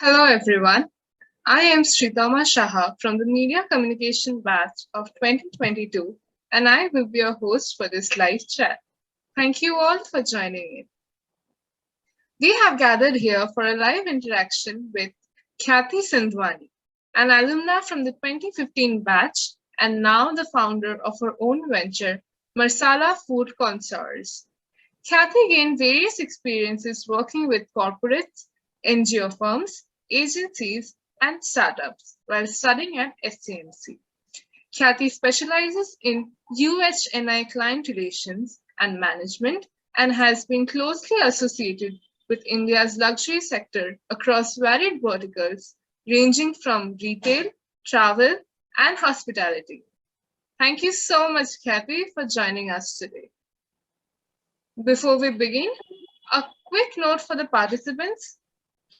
Hello everyone. I am Shritama Saha from the Media Communication batch of 2022 and I will be your host for this live chat. Thank you all for joining in. We have gathered here for a live interaction with Khyati Sindhwani, an alumna from the 2015 batch and now the founder of her own venture, Masala Food Consours. Khyati gained various experiences working with corporates, NGO firms, agencies, and startups while studying at SCMC. Khyati specializes in UHNI client relations and management and has been closely associated with India's luxury sector across varied verticals ranging from retail, travel, and hospitality. Thank you so much, Khyati, for joining us today. Before we begin, a quick note for the participants.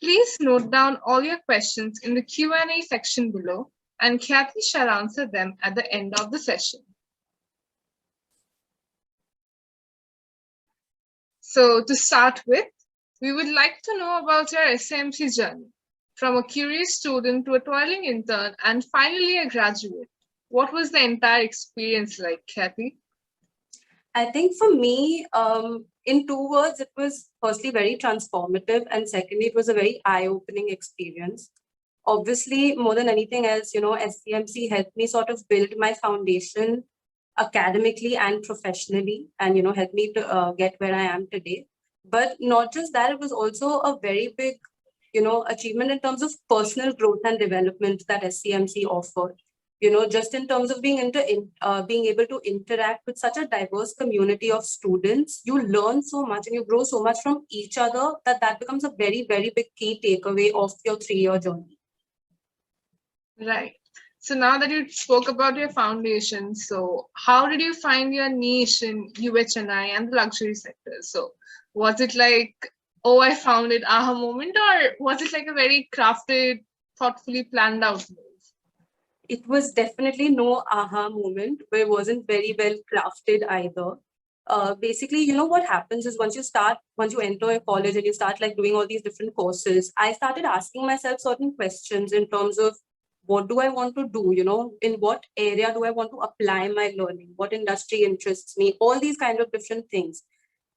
Please note down all your questions in the Q&A section below, and Khyati shall answer them at the end of the session. So to start with, we would like to know about your SCMC journey, from a curious student to a toiling intern and finally a graduate. What was the entire experience like, Khyati? I think for me, in two words, it was firstly very transformative, and secondly, it was a very eye-opening experience. Obviously, more than anything else, SCMC helped me sort of build my foundation academically and professionally, and helped me to get where I am today. But not just that, it was also a very big, achievement in terms of personal growth and development that SCMC offered. Just in terms of being able to interact with such a diverse community of students, you learn so much and you grow so much from each other that becomes a very, very big key takeaway of your 3-year journey. Right. So now that you spoke about your foundation, so how did you find your niche in UHNI and the luxury sector? So was it like, oh, I found it, aha moment, or was it like a very crafted, thoughtfully planned out move? It was definitely no aha moment, but it wasn't very well crafted either. Basically, what happens is once you enter a college and you start like doing all these different courses, I started asking myself certain questions in terms of what do I want to do, in what area do I want to apply my learning, what industry interests me, all these kind of different things.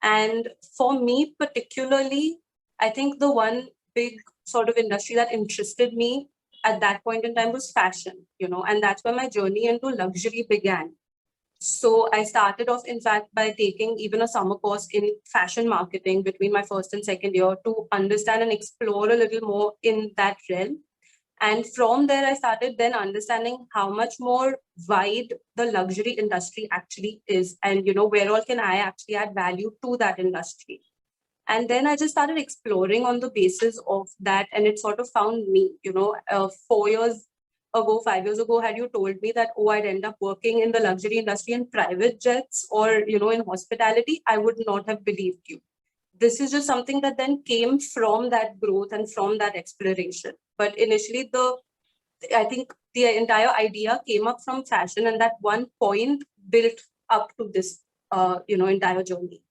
And for me particularly, I think the one big sort of industry that interested me at that point in time was fashion, and that's where my journey into luxury began. So I started off, in fact, by taking even a summer course in fashion marketing between my first and second year to understand and explore a little more in that realm. And from there, I started then understanding how much more wide the luxury industry actually is, and where all can I actually add value to that industry. And then I just started exploring on the basis of that, and it sort of found me. 4 years ago, 5 years ago, had you told me that, oh, I'd end up working in the luxury industry in private jets or, in hospitality, I would not have believed you. This is just something that then came from that growth and from that exploration. But initially, I think the entire idea came up from fashion, and that one point built up to this, entire journey.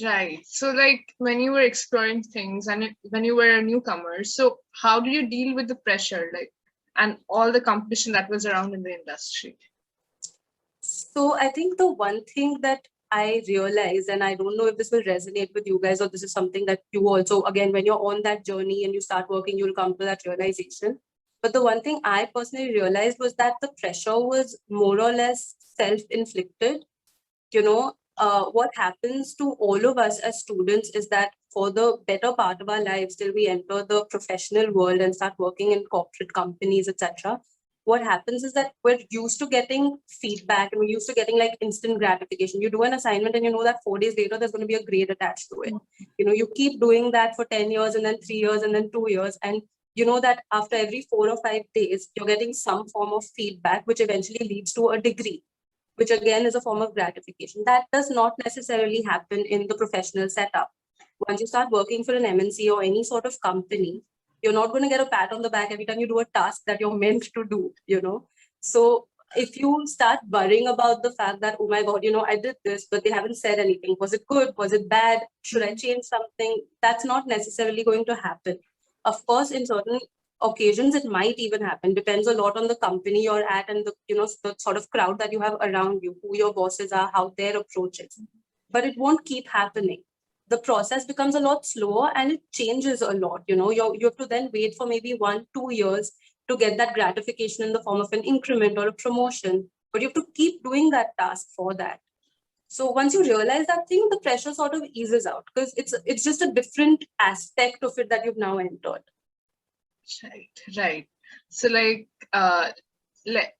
Right. So like when you were exploring things and when you were a newcomer, so how did you deal with the pressure, like, and all the competition that was around in the industry? So I think the one thing that I realized, and I don't know if this will resonate with you guys or this is something that you also, again, when you're on that journey and you start working, you'll come to that realization. But the one thing I personally realized was that the pressure was more or less self-inflicted. What happens to all of us as students is that for the better part of our lives, till we enter the professional world and start working in corporate companies, etc., what happens is that we're used to getting feedback and we're used to getting like instant gratification. You do an assignment and you know that 4 days later, there's going to be a grade attached to it. You keep doing that for 10 years and then 3 years and then 2 years. And you know that after every 4 or 5 days, you're getting some form of feedback, which eventually leads to a degree, which again is a form of gratification. That does not necessarily happen in the professional setup. Once you start working for an MNC or any sort of company, you're not going to get a pat on the back every time you do a task that you're meant to do, So if you start worrying about the fact that, oh my God, I did this, but they haven't said anything. Was it good? Was it bad? Should I change something? That's not necessarily going to happen. Of course, in certain occasions, it might even happen. Depends a lot on the company you're at and the, the sort of crowd that you have around you, who your bosses are, how their approach is. But it won't keep happening. The process becomes a lot slower and it changes a lot. You have to then wait for maybe 1-2 years to get that gratification in the form of an increment or a promotion. But you have to keep doing that task for that. So once you realize that thing, the pressure sort of eases out because it's just a different aspect of it that you've now entered. Right. So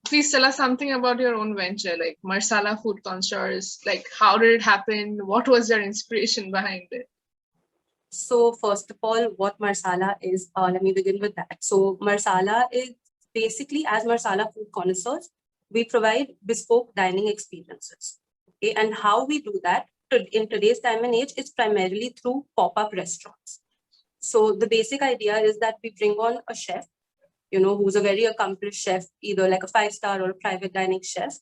please tell us something about your own venture, like Masala Food Constores. Like, how did it happen? What was your inspiration behind it? So first of all, what Masala is, let me begin with that. So Masala is basically, as Masala Food Connoisseurs, we provide bespoke dining experiences. Okay? And how we do that in today's time and age is primarily through pop-up restaurants. So the basic idea is that we bring on a chef, who's a very accomplished chef, either like a 5-star or a private dining chef,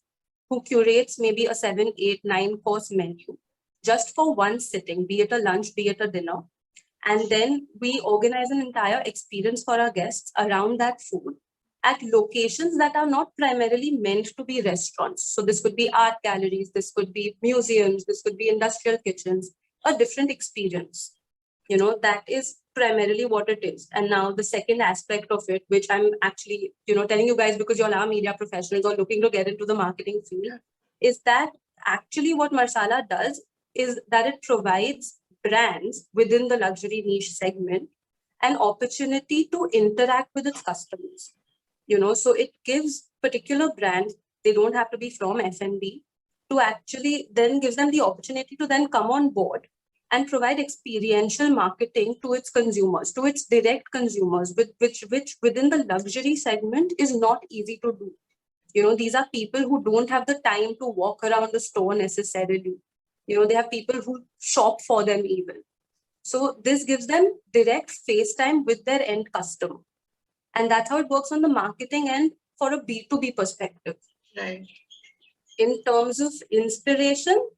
who curates maybe a 7, 8, 9-course menu just for one sitting, be it a lunch, be it a dinner. And then we organize an entire experience for our guests around that food at locations that are not primarily meant to be restaurants. So this could be art galleries, this could be museums, this could be industrial kitchens, a different experience. That is primarily what it is. And now the second aspect of it, which I'm actually, telling you guys because you all are media professionals or looking to get into the marketing field, is that actually what Masala does is that it provides brands within the luxury niche segment an opportunity to interact with its customers. So it gives particular brands, they don't have to be from F&B, to actually then gives them the opportunity to then come on board and provide experiential marketing to its consumers, to its direct consumers, which within the luxury segment is not easy to do. These are people who don't have the time to walk around the store necessarily. They have people who shop for them even. So this gives them direct face time with their end customer. And that's how it works on the marketing end for a B2B perspective. Right. In terms of inspiration,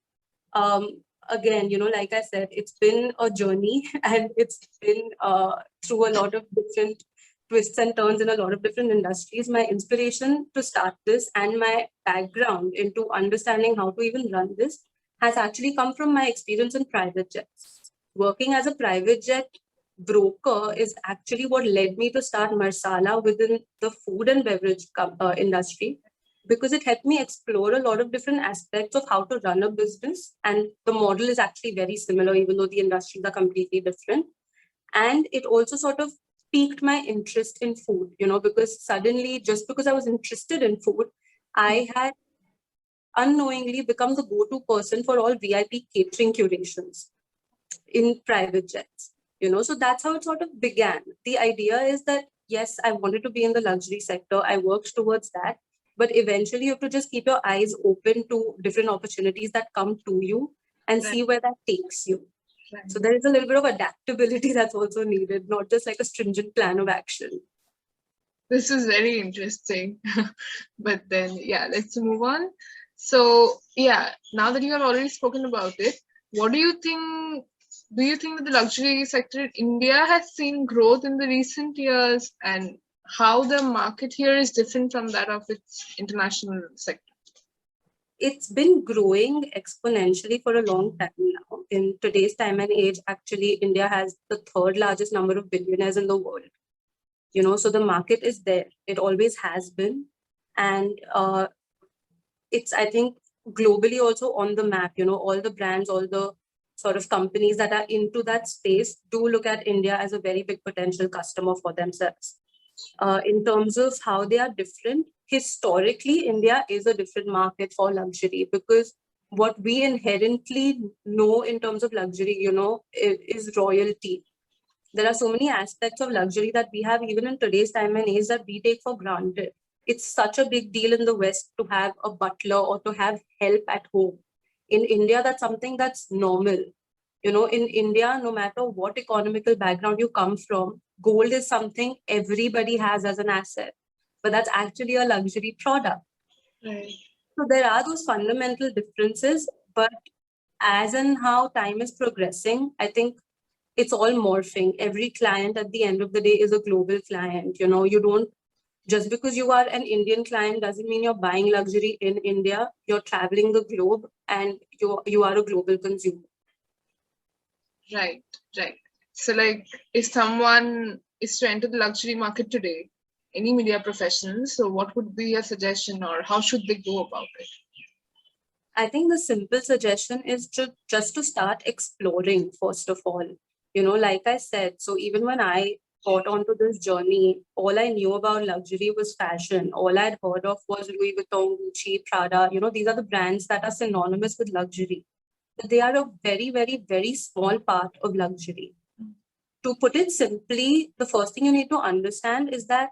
again, like I said, it's been a journey and it's been through a lot of different twists and turns in a lot of different industries. My inspiration to start this and my background into understanding how to even run this has actually come from my experience in private jets. Working as a private jet broker is actually what led me to start Masala within the food and beverage industry, because it helped me explore a lot of different aspects of how to run a business. And the model is actually very similar, even though the industries are completely different. And it also sort of piqued my interest in food, because suddenly, just because I was interested in food, I had unknowingly become the go-to person for all VIP catering curations in private jets. So that's how it sort of began. The idea is that, yes, I wanted to be in the luxury sector. I worked towards that. But eventually, you have to just keep your eyes open to different opportunities that come to you and see where that takes you. Right. So there is a little bit of adaptability that's also needed, not just like a stringent plan of action. This is very interesting. But then, yeah, let's move on. So, yeah, now that you have already spoken about it, what do you think? Do you think that the luxury sector in India has seen growth in the recent years, and how the market here is different from that of its international sector? It's been growing exponentially for a long time now. In today's time and age, actually, India has the third largest number of billionaires in the world. So the market is there. It always has been. And it's, I think, globally also on the map. All the brands, all the sort of companies that are into that space do look at India as a very big potential customer for themselves. In terms of how they are different, historically, India is a different market for luxury, because what we inherently know in terms of luxury, is royalty. There are so many aspects of luxury that we have even in today's time and age that we take for granted. It's such a big deal in the West to have a butler or to have help at home. In India, that's something that's normal. In India, no matter what economical background you come from, gold is something everybody has as an asset, but that's actually a luxury product. Right. So there are those fundamental differences, but as in how time is progressing, I think it's all morphing. Every client at the end of the day is a global client. You don't, just because you are an Indian client doesn't mean you're buying luxury in India. You're traveling the globe and you are a global consumer. Right, right. So like if someone is to enter the luxury market today, any media professional, so what would be your suggestion or how should they go about it? I think the simple suggestion is just to start exploring, first of all. Like I said, so even when I got onto this journey, all I knew about luxury was fashion. All I'd heard of was Louis Vuitton, Gucci, Prada. These are the brands that are synonymous with luxury. But they are a very, very, very small part of luxury. To put it simply, the first thing you need to understand is that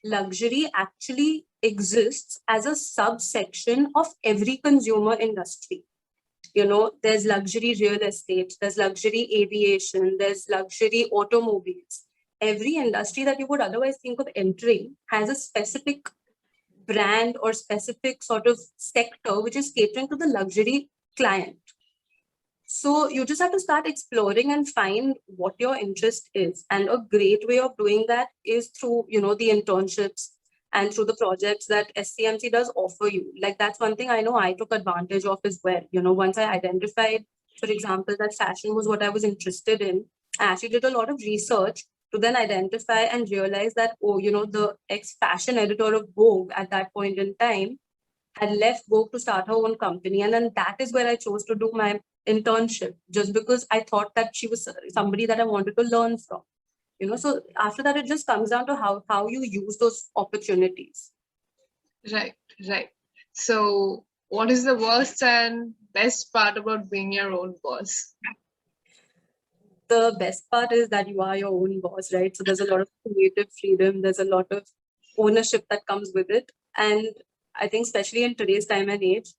luxury actually exists as a subsection of every consumer industry. There's luxury real estate, there's luxury aviation, there's luxury automobiles. Every industry that you would otherwise think of entering has a specific brand or specific sort of sector which is catering to the luxury client. So you just have to start exploring and find what your interest is. And a great way of doing that is through, the internships and through the projects that SCMC does offer you. Like that's one thing I know I took advantage of as well. Once I identified, for example, that fashion was what I was interested in, I actually did a lot of research to then identify and realize that, the ex-fashion editor of Vogue at that point in time had left Vogue to start her own company. And then that is where I chose to do my internship, just because I thought that she was somebody that I wanted to learn from. So after that, it just comes down to how you use those opportunities. Right, right. So what is the worst and best part about being your own boss? The best part is that you are your own boss, right? So there's a lot of creative freedom, there's a lot of ownership that comes with it. And I think especially in today's time and age,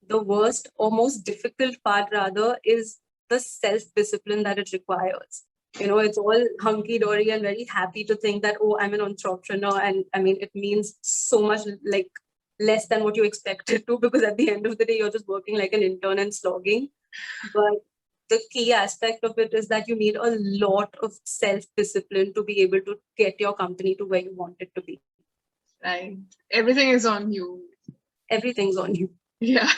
the worst or most difficult part rather is the self-discipline that it requires. It's all hunky-dory and very happy to think that, oh, I'm an entrepreneur. And I mean, it means so much like less than what you expected to, because at the end of the day, you're just working like an intern and slogging. But the key aspect of it is that you need a lot of self-discipline to be able to get your company to where you want it to be. Right. Everything is on you. Everything's on you. Yeah.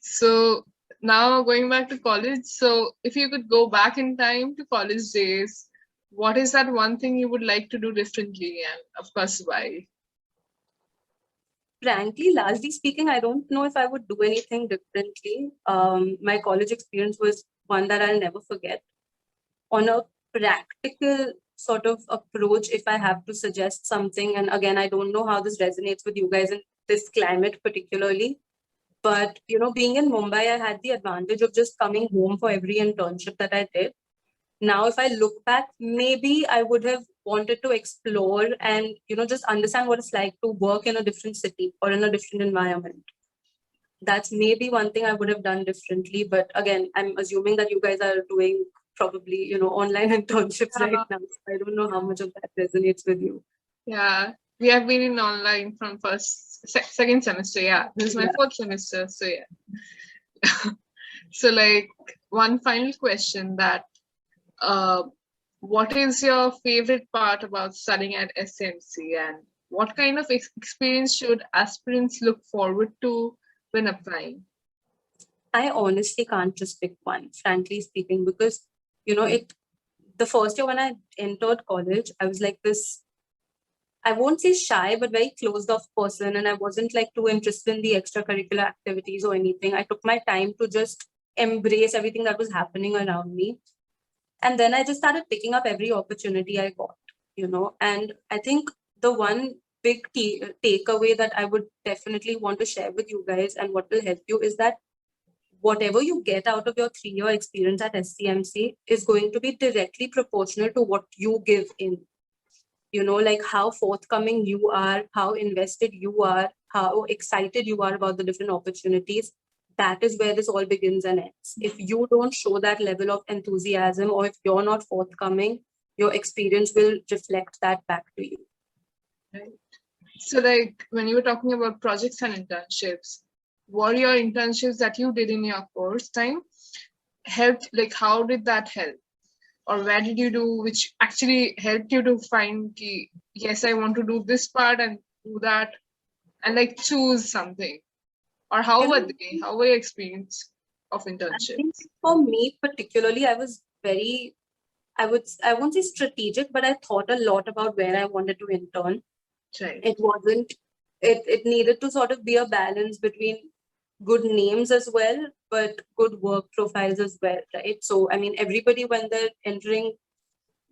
So now going back to college, so if you could go back in time to college days, what is that one thing you would like to do differently, and of course why? Frankly, largely speaking, I don't know if I would do anything differently. My college experience was one that I'll never forget. On a practical sort of approach, if I have to suggest something, and again, I don't know how this resonates with you guys in this climate particularly, but being in Mumbai, I had the advantage of just coming home for every internship that I did. Now, if I look back, maybe I would have wanted to explore and, just understand what it's like to work in a different city or in a different environment. That's maybe one thing I would have done differently. But again, I'm assuming that you guys are doing probably, online internships right now. I don't know how much of that resonates with you. Yeah, we have been in online from second semester. Yeah, this is my fourth semester. So yeah. So like one final question that what is your favorite part about studying at SCMC, and what kind of experience should aspirants look forward to when applying? I honestly can't just pick one, frankly speaking, because, the first year when I entered college, I was like this, I won't say shy, but very closed off person. And I wasn't like too interested in the extracurricular activities or anything. I took my time to just embrace everything that was happening around me. And then I just started picking up every opportunity I got, and I think the one big takeaway that I would definitely want to share with you guys and what will help you is that whatever you get out of your 3-year experience at SCMC is going to be directly proportional to what you give in. Like how forthcoming you are, how invested you are, how excited you are about the different opportunities. That is where this all begins and ends. If you don't show that level of enthusiasm, or if you're not forthcoming, your experience will reflect that back to you. Right. So like when you were talking about projects and internships, what your internships that you did in your course time helped, like how did that help? or where did you do, which actually helped you to find ki, yes, I want to do this part and do that, and like choose something? Or how You were know, they? How were your experience of I think internships? for me particularly, I was very, I won't say strategic, but I thought a lot about where I wanted to intern. Right. It wasn't, it needed to sort of be a balance between good names as well, but good work profiles as well, right? So, I mean, everybody, when they're entering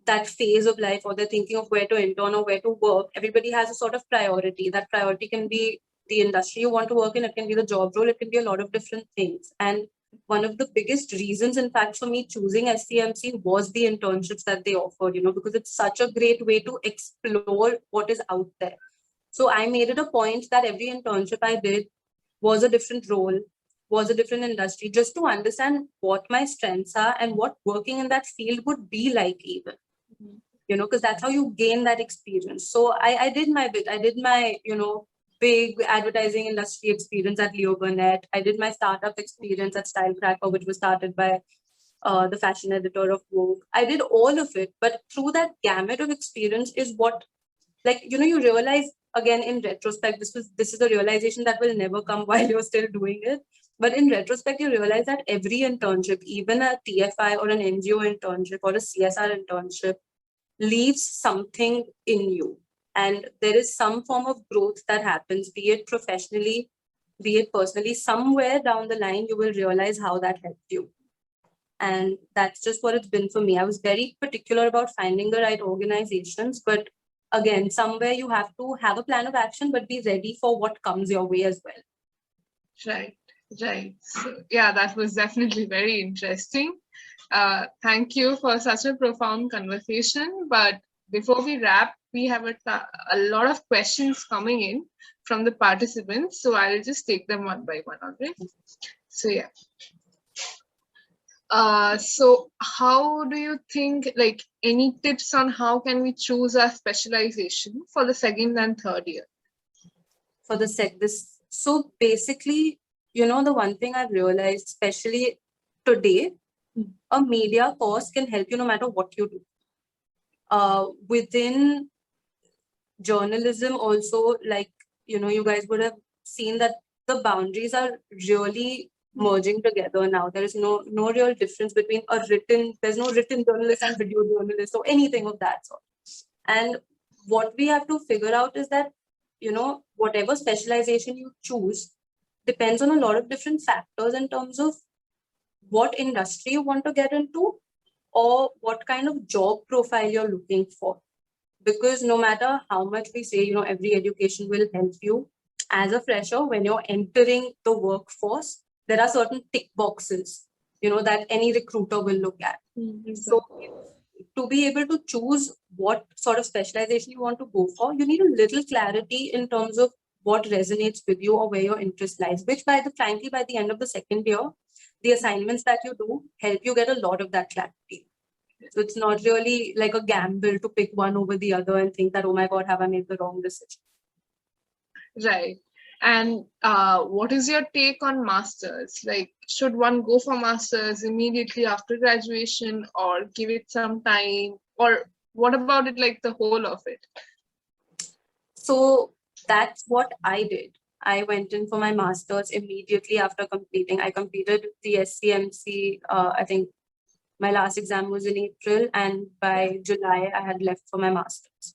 that phase of life or they're thinking of where to intern or where to work, everybody has a sort of priority. That priority can be the industry you want to work in, it can be the job role, it can be a lot of different things. And one of the biggest reasons, in fact, for me choosing SCMC was the internships that they offered, because it's such a great way to explore what is out there. So I made it a point that every internship I did was a different role, was a different industry, just to understand what my strengths are and what working in that field would be like, even, because that's how you gain that experience. So I did my bit. I did my, big advertising industry experience at Leo Burnett. I did my startup experience at Style Cracker, which was started by the fashion editor of Vogue. I did all of it, but through that gamut of experience is what, like, you realize again in retrospect, this is a realization that will never come while you're still doing it. But in retrospect, you realize that every internship, even a TFI or an NGO internship or a CSR internship, leaves something in you. And there is some form of growth that happens, be it professionally, be it personally. Somewhere down the line, you will realize how that helped you. And that's just what it's been for me. I was very particular about finding the right organizations, but again, somewhere you have to have a plan of action, but be ready for what comes your way as well. Right, right. So, yeah, that was definitely very interesting. Thank you for such a profound conversation. But before we wrap, we have a lot of questions coming in from the participants. So I'll just take them one by one, all right? So, yeah. So how do you think, like, any tips on how can we choose our specialization for the second and third year? For the this, so basically, the one thing I've realized, especially today, a media course can help you no matter what you do. Within journalism also, like, you guys would have seen that the boundaries are really merging together now. There is no real difference between there's no written journalist and video journalist or anything of that sort. And what we have to figure out is that, whatever specialization you choose depends on a lot of different factors in terms of what industry you want to get into or what kind of job profile you're looking for. Because no matter how much we say, every education will help you, as a fresher, when you're entering the workforce, there are certain tick boxes, that any recruiter will look at. So to be able to choose what sort of specialization you want to go for, you need a little clarity in terms of what resonates with you or where your interest lies, which frankly, by the end of the second year, the assignments that you do help you get a lot of that clarity. So it's not really like a gamble to pick one over the other and think that, oh my God, have I made the wrong decision? Right. And what is your take on masters? Like, should one go for masters immediately after graduation or give it some time? Or what about it, like the whole of it? So that's what I did. I went in for my master's immediately after completing. I completed the SCMC, I think my last exam was in April, and by July, I had left for my master's.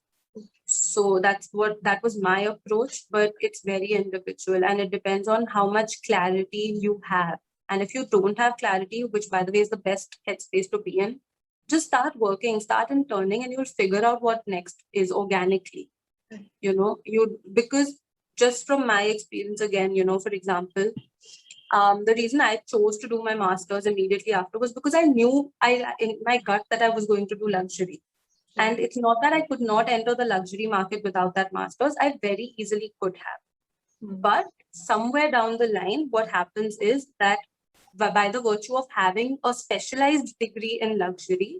So that was my approach, but it's very individual and it depends on how much clarity you have. And if you don't have clarity, which by the way is the best headspace to be in, just start working, start interning, and you'll figure out what next is organically. Because just from my experience again, for example, the reason I chose to do my master's immediately after was because I knew in my gut that I was going to do luxury. And it's not that I could not enter the luxury market without that master's. I very easily could have. But somewhere down the line, what happens is that by the virtue of having a specialized degree in luxury,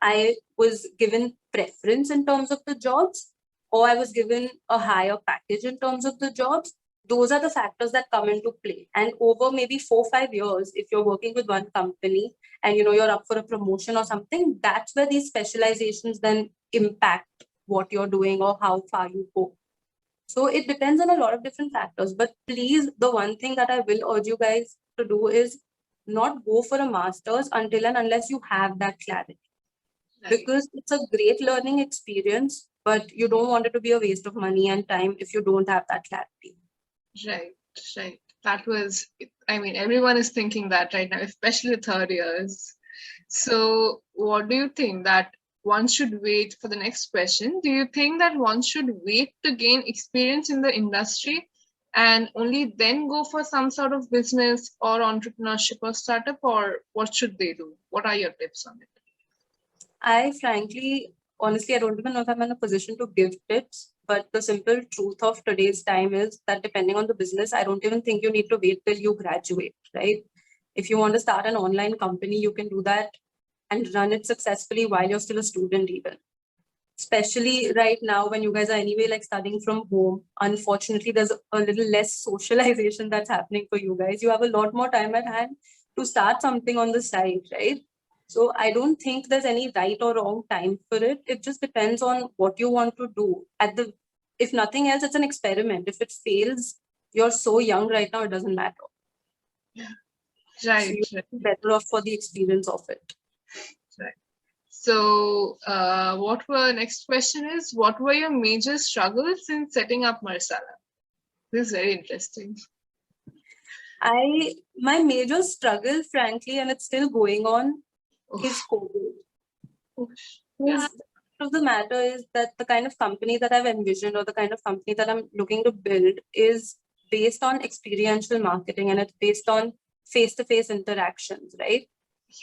I was given preference in terms of the jobs, or I was given a higher package in terms of the jobs, those are the factors that come into play. And over maybe 4 or 5 years, if you're working with one company and you're up for a promotion or something, that's where these specializations then impact what you're doing or how far you go. So it depends on a lot of different factors. But please, the one thing that I will urge you guys to do is not go for a master's until and unless you have that clarity. Because it's a great learning experience, but you don't want it to be a waste of money and time if you don't have that clarity. Right, right. That was, I mean, everyone is thinking that right now, especially the third years. So, what do you think that one should wait for the next question? Do you think that one should wait to gain experience in the industry and only then go for some sort of business or entrepreneurship or startup, or what should they do? What are your tips on it? I frankly, honestly, I don't even know if I'm in a position to give tips, but the simple truth of today's time is that depending on the business, I don't even think you need to wait till you graduate, right? If you want to start an online company, you can do that and run it successfully while you're still a student, even. Especially right now when you guys are anyway like studying from home. Unfortunately, there's a little less socialization that's happening for you guys. You have a lot more time at hand to start something on the side, right? So I don't think there's any right or wrong time for it. It just depends on what you want to do. If nothing else, it's an experiment. If it fails, you're so young right now, it doesn't matter. So Right, you're right, better off for the experience of it. right. So, next question is, what were your major struggles in setting up Masala? This is very interesting. My major struggle, frankly, and it's still going on, is COVID. Yeah. The fact of the matter is that the kind of company that I've envisioned or the kind of company that I'm looking to build is based on experiential marketing, and it's based on face-to-face interactions, right?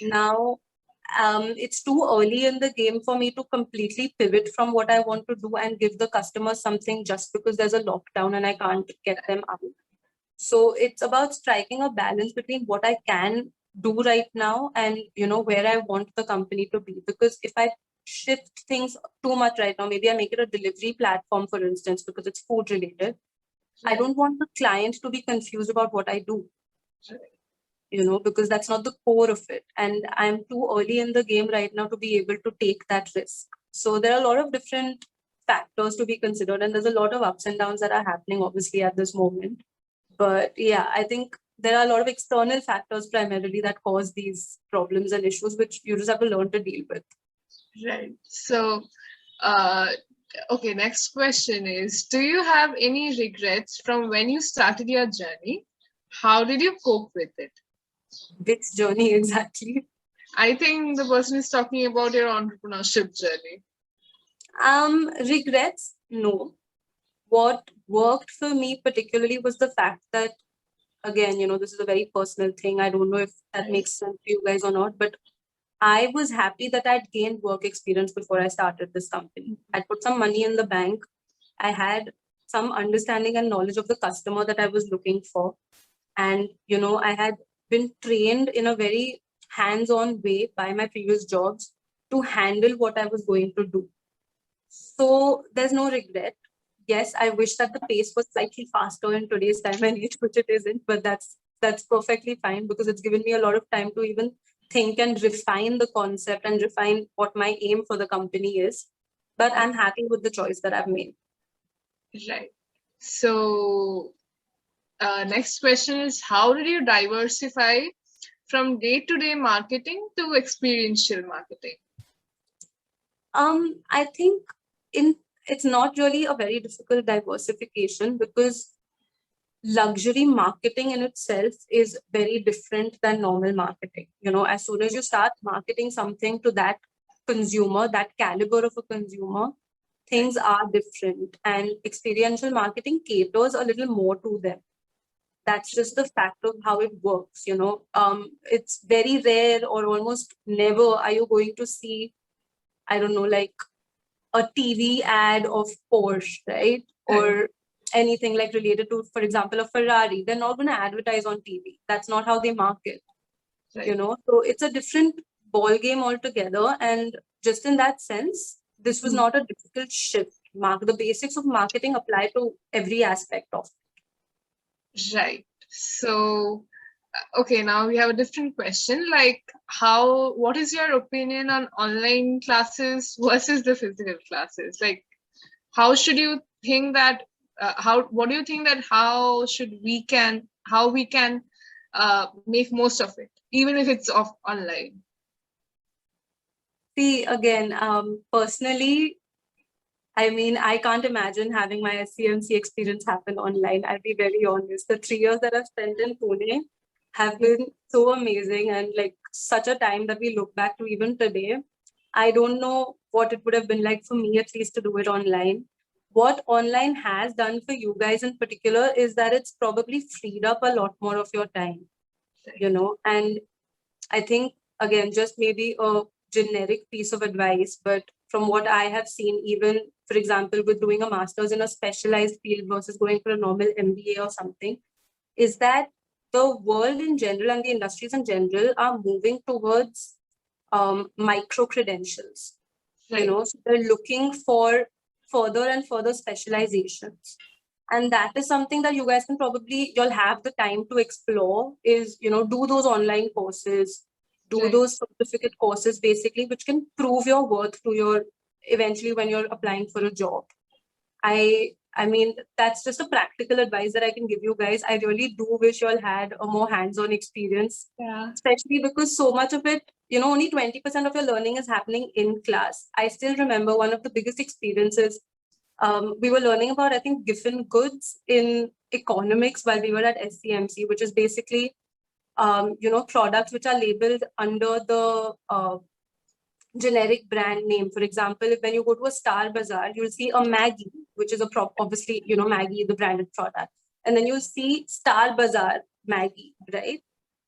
Now, it's too early in the game for me to completely pivot from what I want to do and give the customer something just because there's a lockdown and I can't get them out. So it's about striking a balance between what I can do right now and where I want the company to be. Because if I shift things too much right now, maybe I make it a delivery platform, for instance, because it's food related. I don't want the client to be confused about what I do. Because that's not the core of it. And I'm too early in the game right now to be able to take that risk. So there are a lot of different factors to be considered, and there's a lot of ups and downs that are happening, obviously, at this moment. But yeah, I think there are a lot of external factors primarily that cause these problems and issues, which you just have to learn to deal with. Right. So, okay, next question is, do you have any regrets from when you started your journey? How did you cope with it? Which journey exactly? I think the person is talking about your entrepreneurship journey. Regrets? No. What worked for me particularly was the fact that, again, this is a very personal thing. I don't know if that makes sense to you guys or not, but I was happy that I'd gained work experience before I started this company. I put some money in the bank. I had some understanding and knowledge of the customer that I was looking for. And, I had been trained in a very hands-on way by my previous jobs to handle what I was going to do. So there's no regret. Yes, I wish that the pace was slightly faster in today's time and age, which it isn't, but that's perfectly fine because it's given me a lot of time to even think and refine the concept and refine what my aim for the company is. But I'm happy with the choice that I've made. Right. So, next question is, how did you diversify from day-to-day marketing to experiential marketing? I think it's not really a very difficult diversification because luxury marketing in itself is very different than normal marketing. As soon as you start marketing something to that consumer, that caliber of a consumer, things are different, and experiential marketing caters a little more to them. That's just the fact of how it works. It's very rare or almost never are you going to see, I don't know, like a TV ad of Porsche, right? Or anything like related to, for example, a Ferrari. They're not going to advertise on TV. That's not how they market. Right. So it's a different ball game altogether. And just in that sense, this was not a difficult shift. The basics of marketing apply to every aspect of it. Right. So, okay, now we have a different question. Like, what is your opinion on online classes versus the physical classes? Like, how should you think that, what do you think that how we can make most of it, even if it's off online? See, again, personally, I mean, I can't imagine having my SCMC experience happen online. I'll be very honest. The 3 years that I've spent in Pune have been so amazing and like such a time that we look back to even today. I don't know what it would have been like for me, at least, to do it online. What online has done for you guys in particular is that it's probably freed up a lot more of your time, and I think, again, just maybe a generic piece of advice, but from what I have seen, even for example, with doing a master's in a specialized field versus going for a normal MBA or something, is that the world in general and the industries in general are moving towards micro credentials. Right. So they're looking for further and further specializations. And that is something that you guys can probably, you'll have the time to explore is, do those online courses, do Right. those certificate courses, basically, which can prove your worth to your, eventually when you're applying for a job. I mean, that's just a practical advice that I can give you guys. I really do wish you all had a more hands-on experience, Yeah. especially because so much of it, only 20% of your learning is happening in class. I still remember one of the biggest experiences. We were learning about, I think, Giffen goods in economics while we were at SCMC, which is basically, products which are labeled under the generic brand name. For example, if when you go to a Star Bazaar, you'll see a Maggie, which is obviously, Maggie, the branded product. And then you'll see Star Bazaar Maggie, right?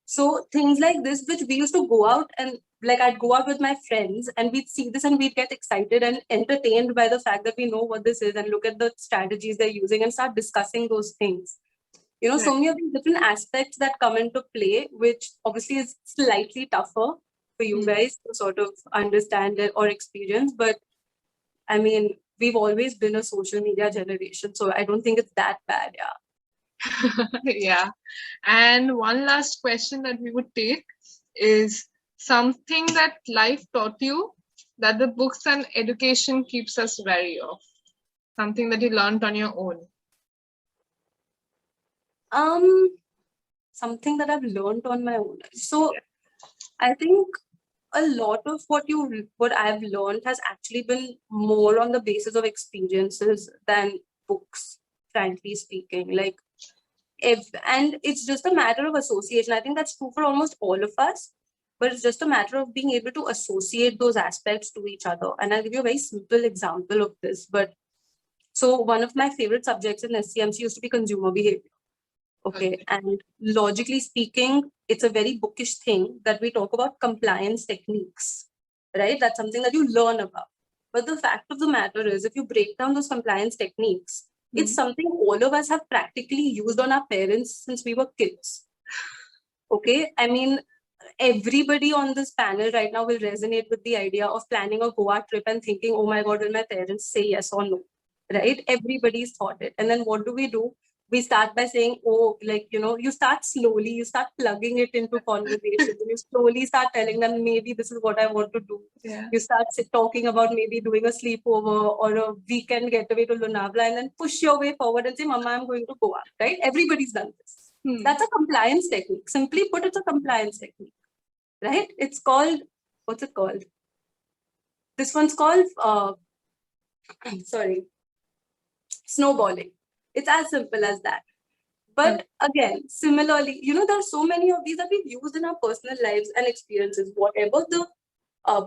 So things like this, which we used to go out and like I'd go out with my friends and we'd see this and we'd get excited and entertained by the fact that we know what this is and look at the strategies they're using and start discussing those things. So many of these different aspects that come into play, which obviously is slightly tougher for you guys to sort of understand it or experience. But I mean, we've always been a social media generation, so I don't think it's that bad. Yeah. Yeah. And one last question that we would take is something that life taught you that the books and education keeps us wary of. Something that you learned on your own. Something that I've learned on my own. So I think a lot of what I've learned has actually been more on the basis of experiences than books, frankly speaking. Like and it's just a matter of association. I think that's true for almost all of us, but it's just a matter of being able to associate those aspects to each other. And I'll give you a very simple example of this. But so one of my favorite subjects in SCMC used to be consumer behavior. Okay. And logically speaking, it's a very bookish thing that we talk about compliance techniques, right? That's something that you learn about. But the fact of the matter is, if you break down those compliance techniques, it's something all of us have practically used on our parents since we were kids. Okay. I mean, everybody on this panel right now will resonate with the idea of planning a Goa trip and thinking, oh my God, will my parents say yes or no? Right? Everybody's thought it. And then what do? We start by saying, oh, like, you start slowly, you start plugging it into conversations, and you slowly start telling them, maybe this is what I want to do. Yeah. You start talking about maybe doing a sleepover or a weekend getaway to Lonavala, and then push your way forward and say, Mama, I'm going to Goa, right? Everybody's done this. That's a compliance technique. Simply put, it's a compliance technique, right? It's called, what's it called? This one's called, snowballing. It's as simple as that. But again, similarly, there are so many of these that we've used in our personal lives and experiences. Whatever the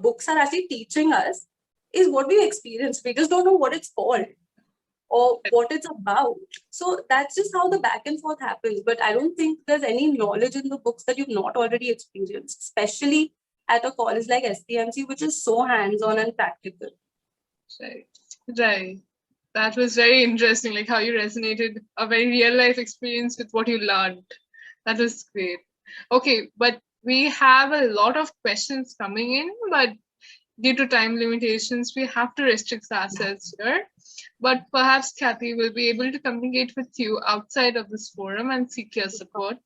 books are actually teaching us is what we experience. We just don't know what it's called or what it's about. So that's just how the back and forth happens. But I don't think there's any knowledge in the books that you've not already experienced, especially at a college like SCMC, which is so hands-on and practical. Right. Right. That was very interesting, like how you resonated a very real life experience with what you learned. That was great. Okay, but we have a lot of questions coming in, but due to time limitations, we have to restrict ourselves here. But perhaps Khyati will be able to communicate with you outside of this forum and seek your support.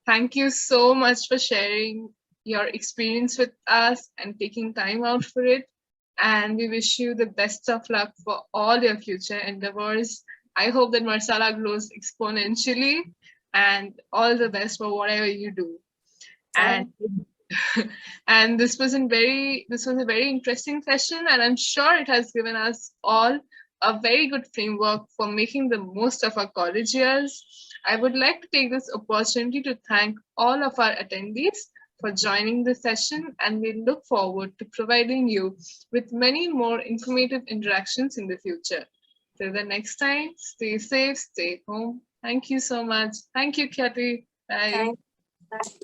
Thank you so much for sharing your experience with us and taking time out for it. And we wish you the best of luck for all your future endeavors. I hope that Masala grows exponentially, and all the best for whatever you do. And and this was a very interesting session, and I'm sure it has given us all a very good framework for making the most of our college years. I would like to take this opportunity to thank all of our attendees for joining the session, and we look forward to providing you with many more informative interactions in the future. Till the next time, stay safe, stay home. Thank you so much. Thank you, Khyati. Bye. Thanks.